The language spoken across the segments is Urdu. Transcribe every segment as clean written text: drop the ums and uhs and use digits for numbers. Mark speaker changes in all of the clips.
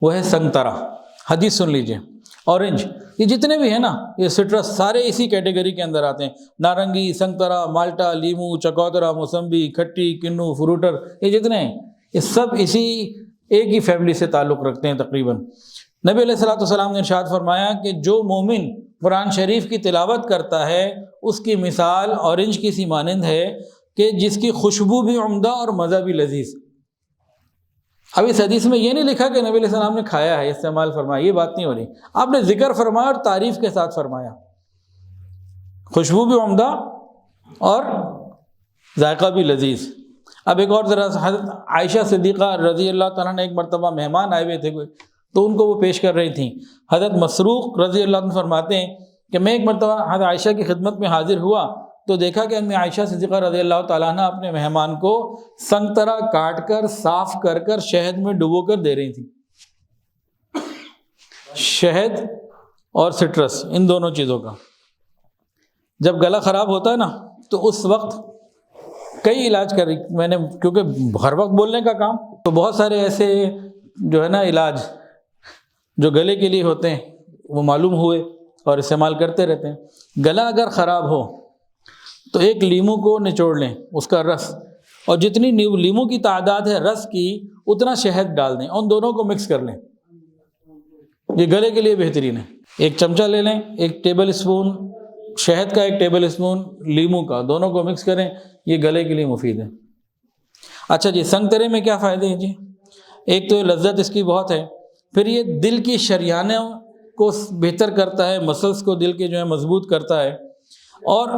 Speaker 1: وہ ہے سنگترا. حدیث سن لیجئے. اورنج، یہ جتنے بھی ہیں نا، یہ سٹرس سارے اسی کیٹیگری کے اندر آتے ہیں. نارنگی، سنگترا، مالٹا، لیمو، چکوترا، موسمبی، کھٹی، کنو، فروٹر، یہ جتنے ہیں یہ سب اسی ایک ہی فیملی سے تعلق رکھتے ہیں تقریباً. نبی علیہ الصلوۃ والسلام نے ارشاد فرمایا کہ جو مومن قرآن شریف کی تلاوت کرتا ہے اس کی مثال اورنج کی سی مانند ہے کہ جس کی خوشبو بھی عمدہ اور مزہ بھی لذیذ. اب اس حدیث میں یہ نہیں لکھا کہ نبی علیہ السلام نے کھایا ہے، استعمال فرمایا، یہ بات نہیں ہو رہی. آپ نے ذکر فرمایا اور تعریف کے ساتھ فرمایا، خوشبو بھی عمدہ اور ذائقہ بھی لذیذ. اب ایک اور ذرا حضرت عائشہ صدیقہ رضی اللہ تعالیٰ نے ایک مرتبہ مہمان آئے ہوئے تھے کوئی، تو ان کو وہ پیش کر رہی تھیں. حضرت مسروق رضی اللہ عنہ فرماتے ہیں کہ میں ایک مرتبہ حضرت عائشہ کی خدمت میں حاضر ہوا تو دیکھا کہ امی عائشہ صدیقہ رضی اللہ تعالیٰ عنہ اپنے مہمان کو سنگترا کاٹ کر صاف کر کر شہد میں ڈبو کر دے رہی تھیں. شہد اور سٹرس، ان دونوں چیزوں کا جب گلا خراب ہوتا ہے نا تو اس وقت کئی علاج کر رہی میں نے، کیونکہ ہر وقت بولنے کا کام، تو بہت سارے ایسے جو ہے نا علاج جو گلے کے لیے ہوتے ہیں وہ معلوم ہوئے اور استعمال کرتے رہتے ہیں. گلا اگر خراب ہو تو ایک لیمو کو نچوڑ لیں، اس کا رس، اور جتنی لیمو کی تعداد ہے رس کی اتنا شہد ڈال دیں، ان دونوں کو مکس کر لیں. یہ گلے کے لیے بہترین ہے. ایک چمچہ لے لیں، ایک ٹیبل اسپون شہد کا، ایک ٹیبل اسپون لیمو کا، دونوں کو مکس کریں، یہ گلے کے لیے مفید ہے. اچھا جی، سنگترے میں کیا فائدے ہیں جی؟ ایک تو لذت اس کی بہت ہے، پھر یہ دل کی شریانوں کو بہتر کرتا ہے، مسلس کو دل کے جو ہے مضبوط کرتا ہے. اور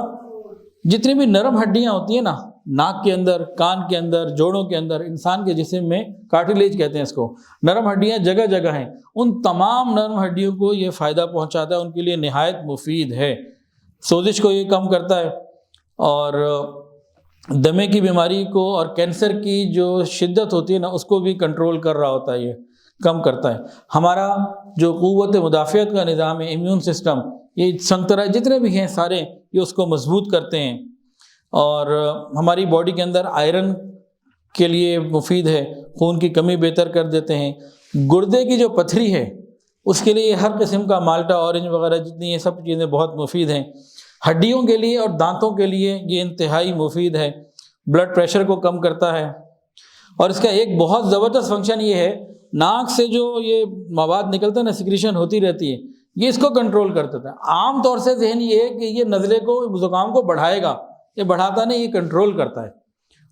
Speaker 1: جتنی بھی نرم ہڈیاں ہوتی ہیں نا، ناک کے اندر، کان کے اندر، جوڑوں کے اندر، انسان کے جسم میں کارٹیلیج کہتے ہیں اس کو، نرم ہڈیاں جگہ جگہ ہیں، ان تمام نرم ہڈیوں کو یہ فائدہ پہنچاتا ہے، ان کے لیے نہایت مفید ہے. سوزش کو یہ کم کرتا ہے، اور دمے کی بیماری کو اور کینسر کی جو شدت ہوتی ہے نا اس کو بھی کنٹرول کر رہا ہوتا ہے، یہ کم کرتا ہے. ہمارا جو قوت مدافعت کا نظام ہے، امیون سسٹم، یہ سنگترا جتنے بھی ہیں سارے یہ اس کو مضبوط کرتے ہیں. اور ہماری باڈی کے اندر آئرن کے لیے مفید ہے، خون کی کمی بہتر کر دیتے ہیں. گردے کی جو پتھری ہے اس کے لیے ہر قسم کا مالٹا، اورنج وغیرہ جتنی یہ سب چیزیں بہت مفید ہیں. ہڈیوں کے لیے اور دانتوں کے لیے یہ انتہائی مفید ہے. بلڈ پریشر کو کم کرتا ہے. اور اس کا ایک بہت زبردست فنکشن یہ ہے، ناک سے جو یہ مواد نکلتا ہے نا، سیکریشن ہوتی رہتی ہے، یہ اس کو کنٹرول کرتا ہے. عام طور سے ذہن یہ ہے کہ یہ نزلے کو، زکام کو بڑھائے گا، یہ بڑھاتا نہیں، یہ کنٹرول کرتا ہے.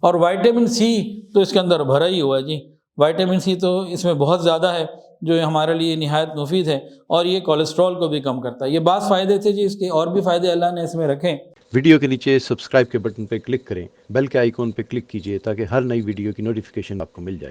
Speaker 1: اور وائٹامن سی تو اس کے اندر بھرا ہی ہوا ہے جی، وائٹامن سی تو اس میں بہت زیادہ ہے جو ہمارے لیے نہایت مفید ہے. اور یہ کولیسٹرول کو بھی کم کرتا ہے. یہ بعض فائدے تھے جی، اس کے اور بھی فائدے اللہ نے اس میں رکھے.
Speaker 2: ویڈیو کے نیچے سبسکرائب کے بٹن پہ کلک کریں، بیل کے آئیکن پہ کلک کیجئے تاکہ ہر نئی ویڈیو کی نوٹیفیکیشن آپ کو مل جائے.